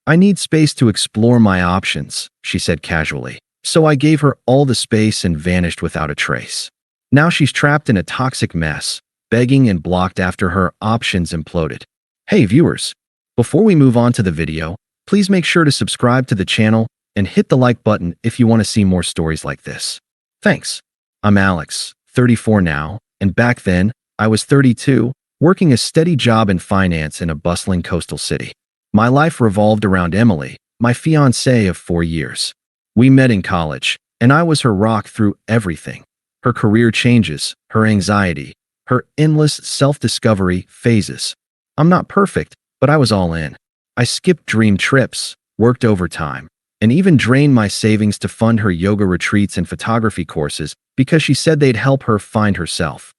I need space to explore my options, she said casually. So I gave her all the space and vanished without a trace. Now she's trapped in a toxic mess, begging and blocked after her options imploded. Hey viewers, before we move on to the video, please make sure to subscribe to the channel and hit the like button if you want to see more stories like this. Thanks. I'm Alex, 34 now, and back then, I was 32, working a steady job in finance in a bustling coastal city. My life revolved around Emily, my fiancée of 4 years. We met in college, and I was her rock through everything. Her career changes, her anxiety, her endless self-discovery phases. I'm not perfect, but I was all in. I skipped dream trips, worked overtime, and even drained my savings to fund her yoga retreats and photography courses because she said they'd help her find herself.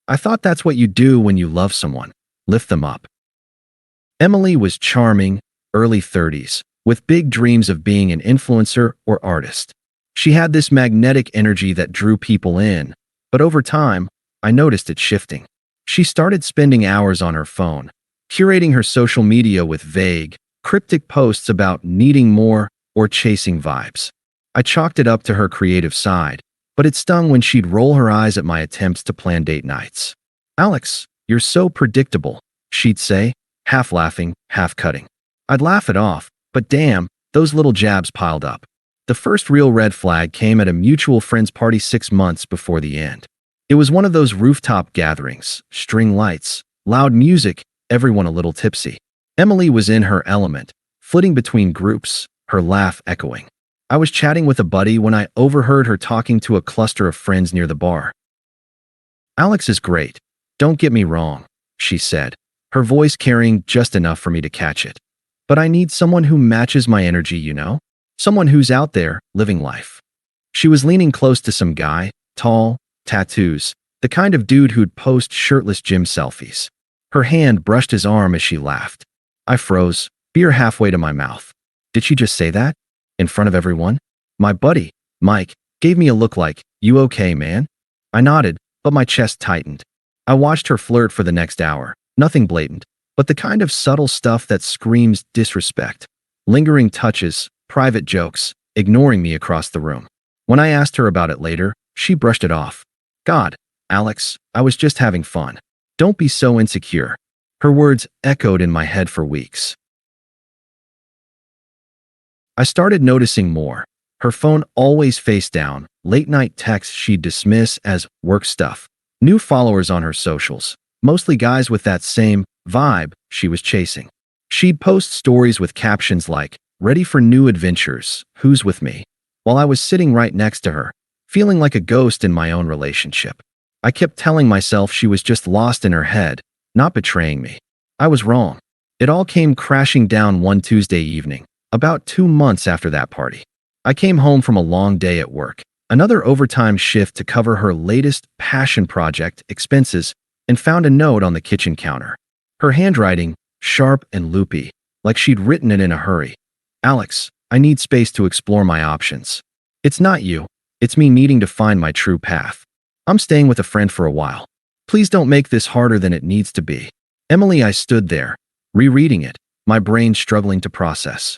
I thought that's what you do when you love someone, lift them up. Emily was charming, early 30s, with big dreams of being an influencer or artist. She had this magnetic energy that drew people in, but over time, I noticed it shifting. She started spending hours on her phone, curating her social media with vague, cryptic posts about needing more or chasing vibes. I chalked it up to her creative side, but it stung when she'd roll her eyes at my attempts to plan date nights. "Alex, you're so predictable," she'd say, half laughing, half cutting. I'd laugh it off, but damn, those little jabs piled up. The first real red flag came at a mutual friend's party 6 months before the end. It was one of those rooftop gatherings, string lights, loud music, everyone a little tipsy. Emily was in her element, flitting between groups, her laugh echoing. I was chatting with a buddy when I overheard her talking to a cluster of friends near the bar. "Alex is great. Don't get me wrong," she said, her voice carrying just enough for me to catch it. "But I need someone who matches my energy, you know? Someone who's out there, living life." She was leaning close to some guy, tall, tattoos, the kind of dude who'd post shirtless gym selfies. Her hand brushed his arm as she laughed. I froze, beer halfway to my mouth. Did she just say that? In front of everyone? My buddy, Mike, gave me a look like, "You okay, man?" I nodded, but my chest tightened. I watched her flirt for the next hour, nothing blatant, but the kind of subtle stuff that screams disrespect. Lingering touches, private jokes, ignoring me across the room. When I asked her about it later, she brushed it off. "God, Alex, I was just having fun. Don't be so insecure." Her words echoed in my head for weeks. I started noticing more. Her phone always face down, late-night texts she'd dismiss as work stuff. New followers on her socials, mostly guys with that same vibe she was chasing. She'd post stories with captions like, "Ready for new adventures, who's with me?" while I was sitting right next to her, feeling like a ghost in my own relationship. I kept telling myself she was just lost in her head, not betraying me. I was wrong. It all came crashing down one Tuesday evening, about 2 months after that party. I came home from a long day at work, another overtime shift to cover her latest passion project expenses, and found a note on the kitchen counter. Her handwriting, sharp and loopy, like she'd written it in a hurry. "Alex, I need space to explore my options. It's not you, it's me needing to find my true path. I'm staying with a friend for a while. Please don't make this harder than it needs to be." Emily, I stood there, rereading it, my brain struggling to process.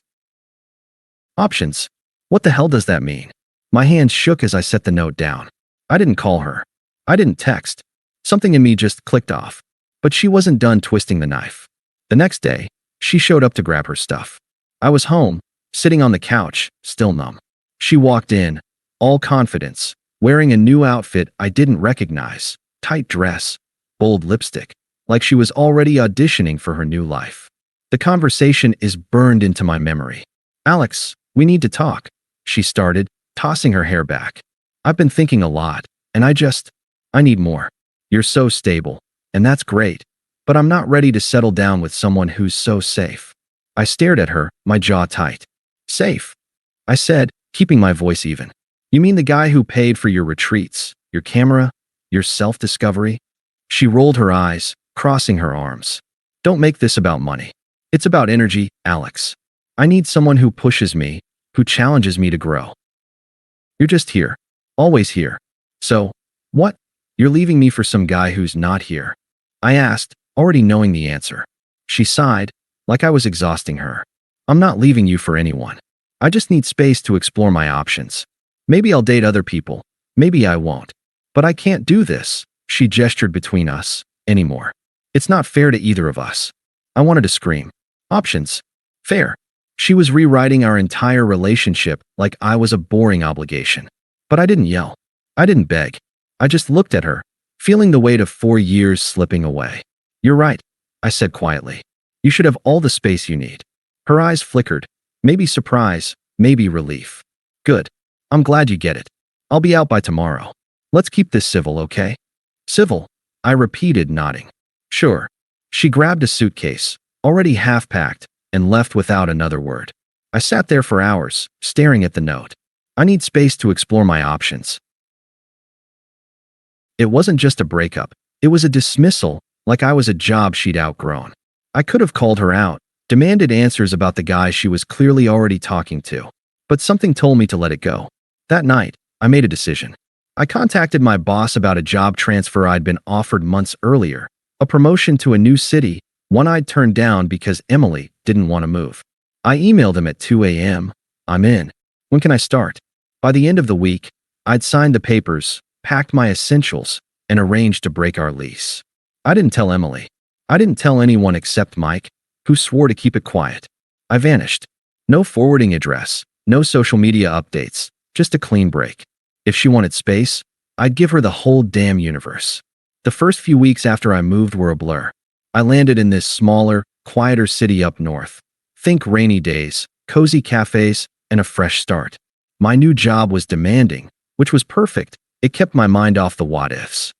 Options. What the hell does that mean? My hands shook as I set the note down. I didn't call her. I didn't text. Something in me just clicked off. But she wasn't done twisting the knife. The next day, she showed up to grab her stuff. I was home, sitting on the couch, still numb. She walked in, all confidence, wearing a new outfit I didn't recognize, tight dress, bold lipstick, like she was already auditioning for her new life. The conversation is burned into my memory. "Alex, we need to talk," she started, tossing her hair back. "I've been thinking a lot, and I need more. You're so stable, and that's great, but I'm not ready to settle down with someone who's so safe." I stared at her, my jaw tight. "Safe?" I said, keeping my voice even. "You mean the guy who paid for your retreats, your camera, your self-discovery?" She rolled her eyes, crossing her arms. "Don't make this about money. It's about energy, Alex. I need someone who pushes me, who challenges me to grow." "You're just here. Always here. So, what? You're leaving me for some guy who's not here?" I asked, already knowing the answer. She sighed, like I was exhausting her. I'm not leaving you for anyone. I just need space to explore my options. Maybe I'll date other people. Maybe I won't. But I can't do this," she gestured between us, "anymore. It's not fair to either of us." I wanted to scream. Options. Fair. She was rewriting our entire relationship like I was a boring obligation. But I didn't yell. I didn't beg. I just looked at her, feeling the weight of 4 years slipping away. "You're right," I said quietly. "You should have all the space you need." Her eyes flickered. Maybe surprise, maybe relief. "Good. I'm glad you get it. I'll be out by tomorrow. Let's keep this civil, okay?" "Civil," I repeated, nodding. "Sure." She grabbed a suitcase, already half-packed, and left without another word. I sat there for hours, staring at the note. I need space to explore my options. It wasn't just a breakup. It was a dismissal, like I was a job she'd outgrown. I could have called her out, demanded answers about the guy she was clearly already talking to. But something told me to let it go. That night, I made a decision. I contacted my boss about a job transfer I'd been offered months earlier, a promotion to a new city, one I'd turned down because Emily didn't want to move. I emailed him at 2 a.m. "I'm in. When can I start?" By the end of the week, I'd signed the papers, packed my essentials, and arranged to break our lease. I didn't tell Emily. I didn't tell anyone except Mike, who swore to keep it quiet. I vanished. No forwarding address, no social media updates, just a clean break. If she wanted space, I'd give her the whole damn universe. The first few weeks after I moved were a blur. I landed in this smaller, quieter city up north. Think rainy days, cozy cafes, and a fresh start. My new job was demanding, which was perfect. It kept my mind off the what-ifs.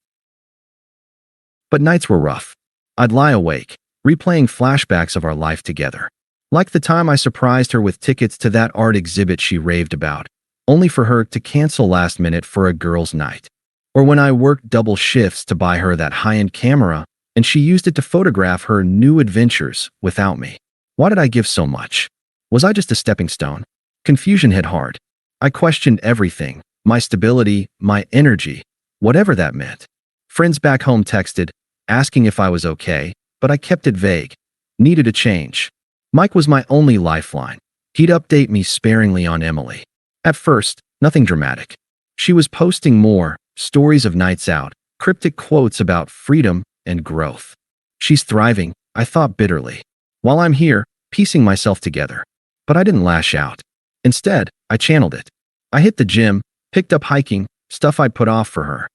But nights were rough. I'd lie awake, replaying flashbacks of our life together. Like the time I surprised her with tickets to that art exhibit she raved about, only for her to cancel last minute for a girls' night. Or when I worked double shifts to buy her that high-end camera, and she used it to photograph her new adventures without me. Why did I give so much? Was I just a stepping stone? Confusion hit hard. I questioned everything, my stability, my energy, whatever that meant. Friends back home texted, asking if I was okay, but I kept it vague. Needed a change. Mike was my only lifeline. He'd update me sparingly on Emily. At first, nothing dramatic. She was posting more, stories of nights out, cryptic quotes about freedom and growth. She's thriving, I thought bitterly. While I'm here, piecing myself together. But I didn't lash out. Instead, I channeled it. I hit the gym, picked up hiking, stuff I'd put off for her.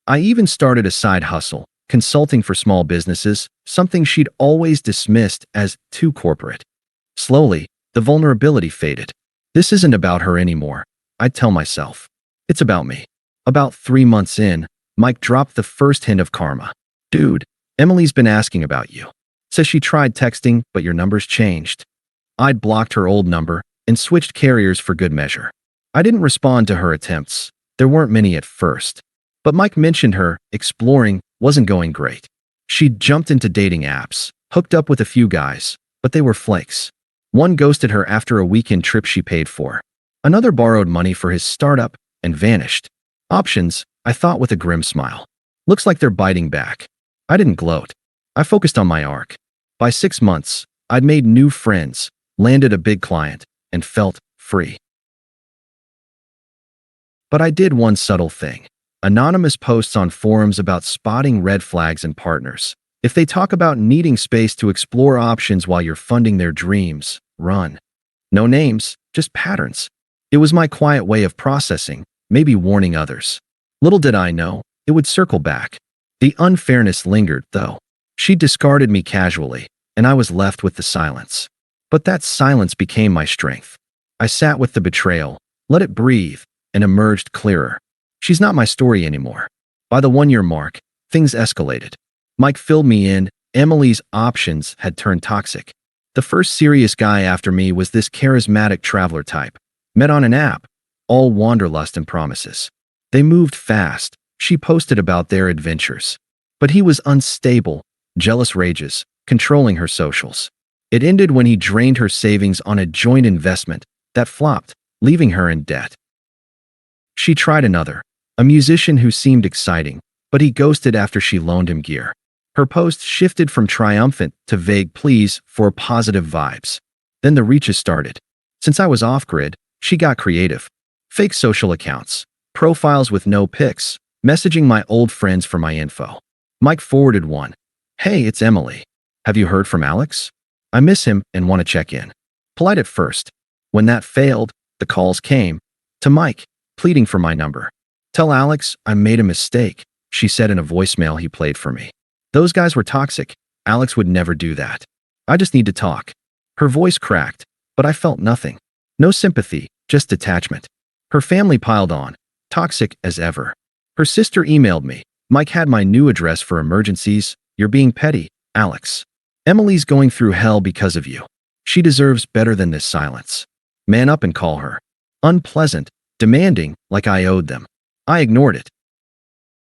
I even started a side hustle, consulting for small businesses, something she'd always dismissed as too corporate. Slowly, the vulnerability faded. This isn't about her anymore, I'd tell myself. It's about me. About 3 months in, Mike dropped the first hint of karma. "Dude, Emily's been asking about you. Says she tried texting, but your number's changed." I'd blocked her old number and switched carriers for good measure. I didn't respond to her attempts. There weren't many at first. But Mike mentioned her exploring wasn't going great. She'd jumped into dating apps, hooked up with a few guys, but they were flakes. One ghosted her after a weekend trip she paid for. Another borrowed money for his startup and vanished. Options, I thought with a grim smile. Looks like they're biting back. I didn't gloat. I focused on my arc. By 6 months, I'd made new friends, landed a big client, and felt free. But I did one subtle thing. Anonymous posts on forums about spotting red flags in partners. If they talk about needing space to explore options while you're funding their dreams, run. No names, just patterns. It was my quiet way of processing, maybe warning others. Little did I know, it would circle back. The unfairness lingered, though. She discarded me casually, and I was left with the silence. But that silence became my strength. I sat with the betrayal, let it breathe, and emerged clearer. She's not my story anymore. By the 1-year mark, things escalated. Mike filled me in. Emily's options had turned toxic. The first serious guy after me was this charismatic traveler type. Met on an app, all wanderlust and promises. They moved fast. She posted about their adventures. But he was unstable, jealous rages, controlling her socials. It ended when he drained her savings on a joint investment that flopped, leaving her in debt. She tried another, a musician who seemed exciting, but he ghosted after she loaned him gear. Her post shifted from triumphant to vague pleas for positive vibes. Then the reaches started. Since I was off-grid, she got creative. Fake social accounts, profiles with no pics, messaging my old friends for my info. Mike forwarded one. "Hey, it's Emily. Have you heard from Alex? I miss him and want to check in." Polite at first. When that failed, the calls came. To Mike, pleading for my number. "Tell Alex I made a mistake," she said in a voicemail he played for me. "Those guys were toxic. Alex would never do that. I just need to talk." Her voice cracked, but I felt nothing. No sympathy, just detachment. Her family piled on, toxic as ever. Her sister emailed me. "Mike had my new address for emergencies. You're being petty, Alex. Emily's going through hell because of you. She deserves better than this silence. Man up and call her." Unpleasant, demanding, like I owed them. I ignored it.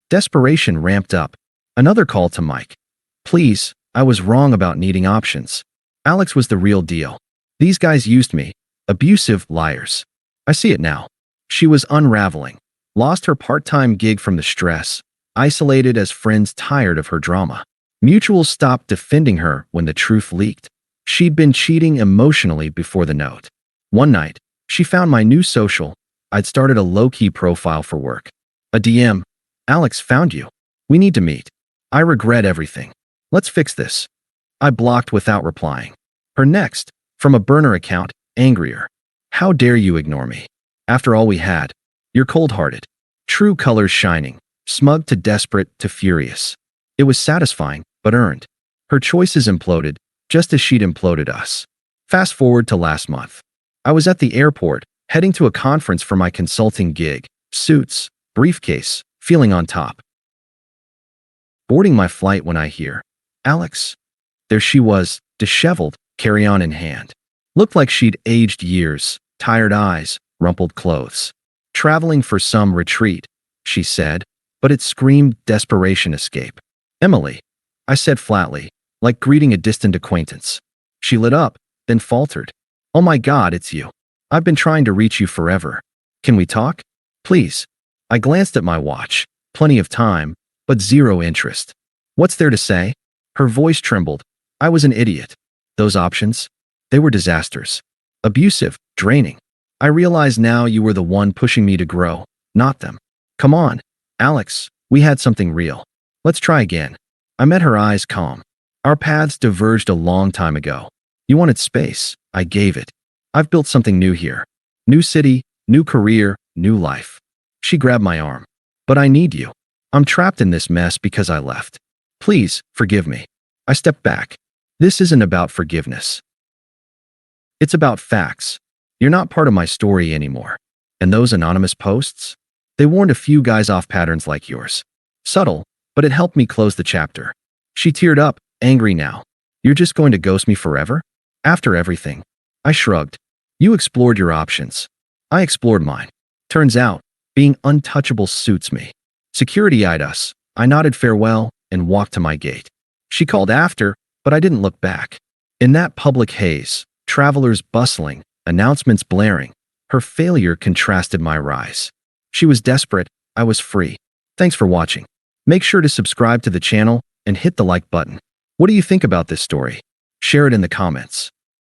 Desperation ramped up. Another call to Mike. "Please, I was wrong about needing options. Alex was the real deal. These guys used me. Abusive liars. I see it now." She was unraveling. Lost her part-time gig from the stress. Isolated as friends tired of her drama. Mutuals stopped defending her when the truth leaked. She'd been cheating emotionally before the note. One night, she found my new social. I'd started a low-key profile for work. A DM. "Alex found you. We need to meet. I regret everything. Let's fix this." I blocked without replying. Her next, from a burner account, angrier. "How dare you ignore me? After all we had. You're cold-hearted." True colors shining. Smug to desperate to furious. It was satisfying, but earned. Her choices imploded, just as she'd imploded us. Fast forward to last month. I was at the airport, heading to a conference for my consulting gig. Suits, briefcase, feeling on top. Boarding my flight when I hear, "Alex." There she was, disheveled, carry-on in hand. Looked like she'd aged years, tired eyes, rumpled clothes. "Traveling for some retreat," she said, but it screamed desperation escape. "Emily," I said flatly, like greeting a distant acquaintance. She lit up, then faltered. "Oh my God, it's you. I've been trying to reach you forever. Can we talk? Please." I glanced at my watch. Plenty of time, but zero interest. "What's there to say?" Her voice trembled. I was an idiot. Those options? They were disasters. Abusive, draining. I realize now you were the one pushing me to grow, not them. "Come on, Alex, we had something real. Let's try again." I met her eyes calm. "Our paths diverged a long time ago. You wanted space. I gave it. I've built something new here. New city, new career, new life." She grabbed my arm. "But I need you. I'm trapped in this mess because I left. Please, forgive me." I stepped back. This isn't about forgiveness. It's about facts. You're not part of my story anymore. And those anonymous posts? They warned a few guys off patterns like yours. Subtle, but it helped me close the chapter. She teared up, angry now. "You're just going to ghost me forever? After everything?" I shrugged. "You explored your options. I explored mine. Turns out, being untouchable suits me." Security eyed us. I nodded farewell and walked to my gate. She called after, but I didn't look back. In that public haze, travelers bustling, announcements blaring, her failure contrasted my rise. She was desperate, I was free. Thanks for watching. Make sure to subscribe to the channel and hit the like button. What do you think about this story? Share it in the comments.